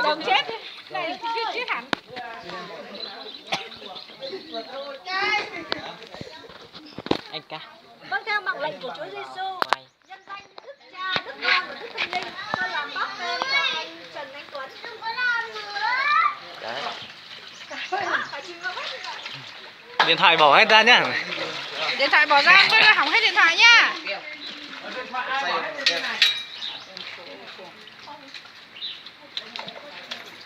Đồng chết đi. Này chết hẳn. Anh ca. Vâng, theo mạng lệnh của Chúa Giêsu, nhân danh Đức Cha, Đức Con và Đức Thánh Linh, tôi làm báp tên cho anh Trần Anh Tuấn. Đừng có làm nữa. Đấy. Phải chịu hết như vậy. Điện thoại bỏ hết ra nhá. Điện thoại bỏ ra, tôi hỏng hết điện thoại nhá.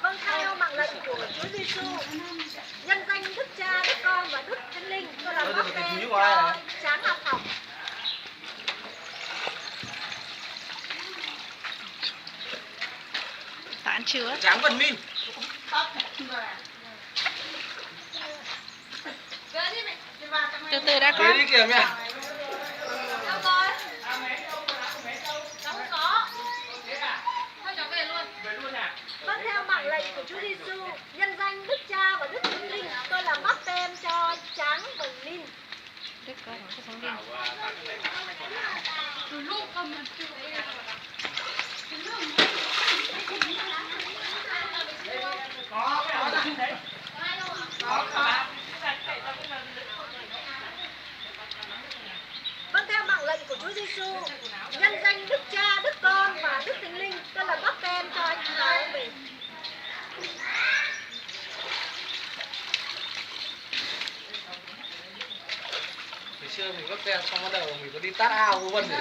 Vâng, theo mạng lệnh của Chúa Giêsu, nhân danh Đức Cha, Đức Con và Đức Thánh Linh, tôi làm báp tên cho Tráng Học Học. Tán chứa. Tráng Văn Min. Từ từ đã con. Đi kìa mẹ. Đâu rồi? Cháu không có. Thôi cháu về luôn. Vâng, theo mạng lệnh của Chúa Giêsu, nhân danh Đức Cha và Đức Thánh Linh, tôi làm báp tên cho Tráng Đồng Linh. Đức con của Thánh Linh. Vâng, theo mạng lệnh của Chúa Giêsu, nhân danh Đức Cha, Đức Con và Đức Thánh Linh, tôi làm báp tên cho anh Thái mình. Ngày xưa mình bắt tem xong bắt đầu mình có đi tát ao của Vân nhỉ?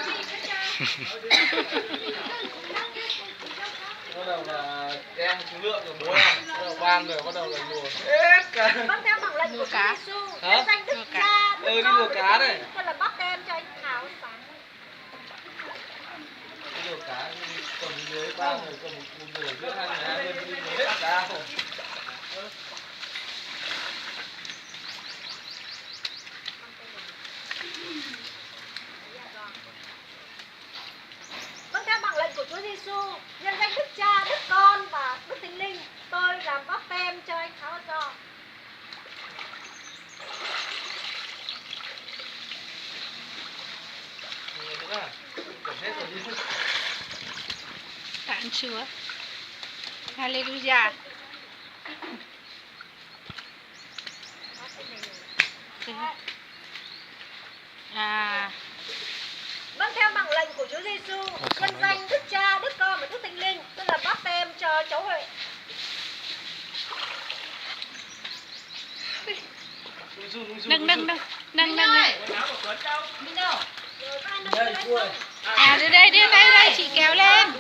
Bắt đầu là em chú Lượng rồi bố em, bắt đầu ban rồi bắt đầu là lùa hết cả. Vâng, theo mạng lệnh của Chúa Giêsu, nhân danh Đức Cá. Cha, Đức Đi Con lùa và cá Đức đây. Thánh Linh, tôi làm báp tên cho anh Thảo Sáng. Đi lùa cá cầm dưới ba người cầm một người giữa hai bên đi lùa hết cá rồi. Vâng, theo mạng lệnh của Chúa Giêsu, nhân danh Đức Cha, Đức Con và Đức Thánh Linh, tôi làm báp tem cho anh Tháo Do. Người nữa à? Cầm hết rồi đi. Tán chứa. Hallelujah. À. Vâng, theo mạng lệnh của Chúa Giêsu, nhân danh Đức Cha, Đức Con và Đức Thánh Linh, tôi làm báp tem cho cháu Huệ. Nâng. À, đây, chị kéo lên.